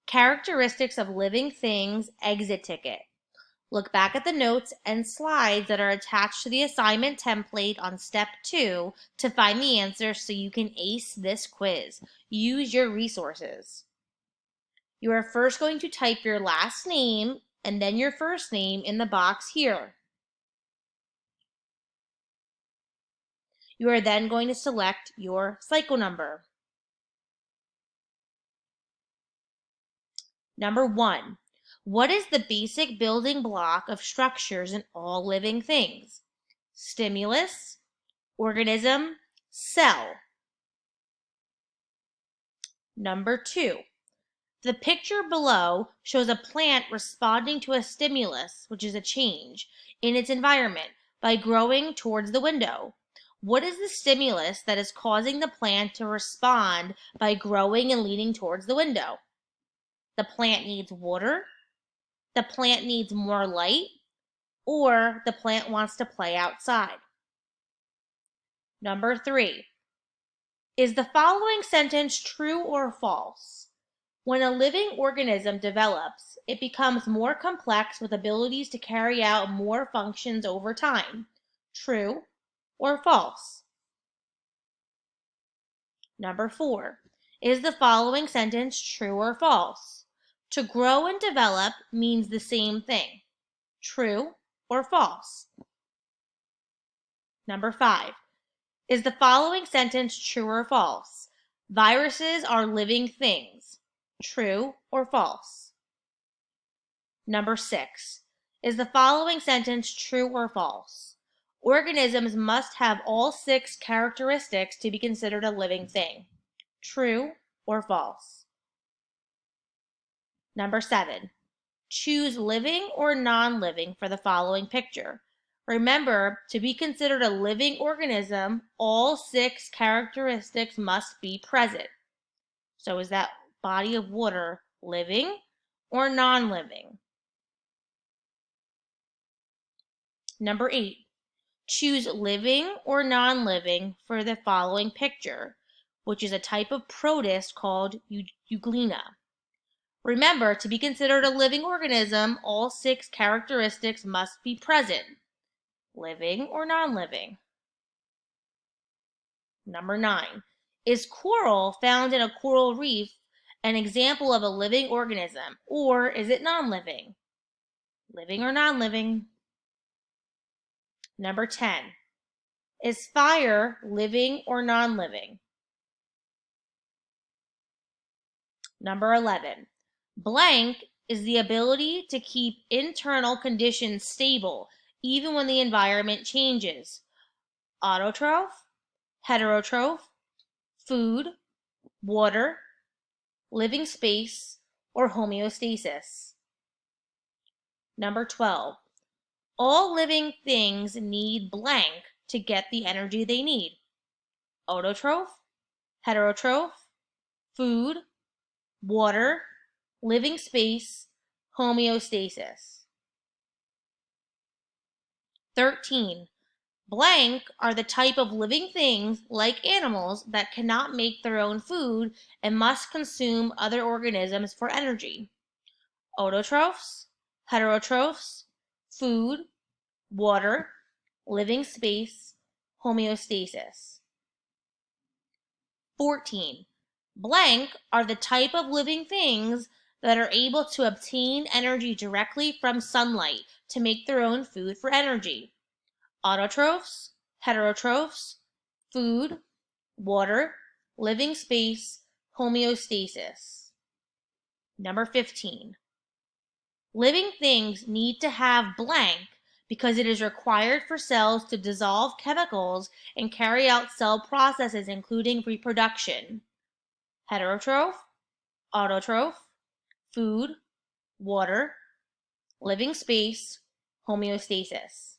Characteristics of living things exit ticket. Look back at the notes and slides that are attached to the assignment template on step 2 to find the answer so you can ace this quiz. Use your resources. You are first going to type your last name and then your first name in the box here. You are then going to select your cycle number. Number 1. What is the basic building block of structures in all living things? Stimulus, organism, cell. Number 2. The picture below shows a plant responding to a stimulus, which is a change, in its environment by growing towards the window. What is the stimulus that is causing the plant to respond by growing and leaning towards the window? The plant needs water, the plant needs more light, or the plant wants to play outside. Number 3. Is the following sentence true or false? When a living organism develops, it becomes more complex with abilities to carry out more functions over time. True or false? Number 4. Is the following sentence true or false? To grow and develop means the same thing. True or false? Number 5. Is the following sentence true or false? Viruses are living things. True or false? Number 6. Is the following sentence true or false? Organisms must have all 6 characteristics to be considered a living thing. True or false? Number 7. Choose living or non-living for the following picture. Remember, to be considered a living organism, all 6 characteristics must be present. So is that body of water living or non-living? Number 8. Choose living or non-living for the following picture, which is a type of protist called Euglena. Remember, to be considered a living organism, all 6 characteristics must be present. Living or non-living? Number 9. Is coral found in a coral reef an example of a living organism, or is it non-living? Living or non-living? Number 10. Is fire living or non-living? Number 11. Blank is the ability to keep internal conditions stable even when the environment changes. Autotroph, heterotroph, food, water, living space, or homeostasis. Number 12. All living things need blank to get the energy they need. Autotroph, heterotroph, food, water, living space, homeostasis. 13. Blank are the type of living things, like animals, that cannot make their own food and must consume other organisms for energy. Autotrophs, heterotrophs, food, water, living space, homeostasis. 14. Blank are the type of living things that are able to obtain energy directly from sunlight to make their own food for energy. Autotrophs, heterotrophs, food, water, living space, homeostasis. Number 15. Living things need to have blank because it is required for cells to dissolve chemicals and carry out cell processes including reproduction. Heterotroph, autotroph, food, water, living space, homeostasis.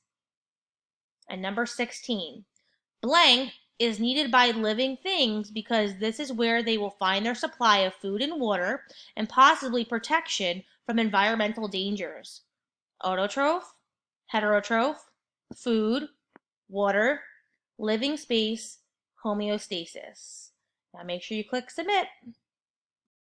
And number 16. Blank is needed by living things because this is where they will find their supply of food and water and possibly protection from environmental dangers. Autotroph, heterotroph, food, water, living space, homeostasis. Now make sure you click submit.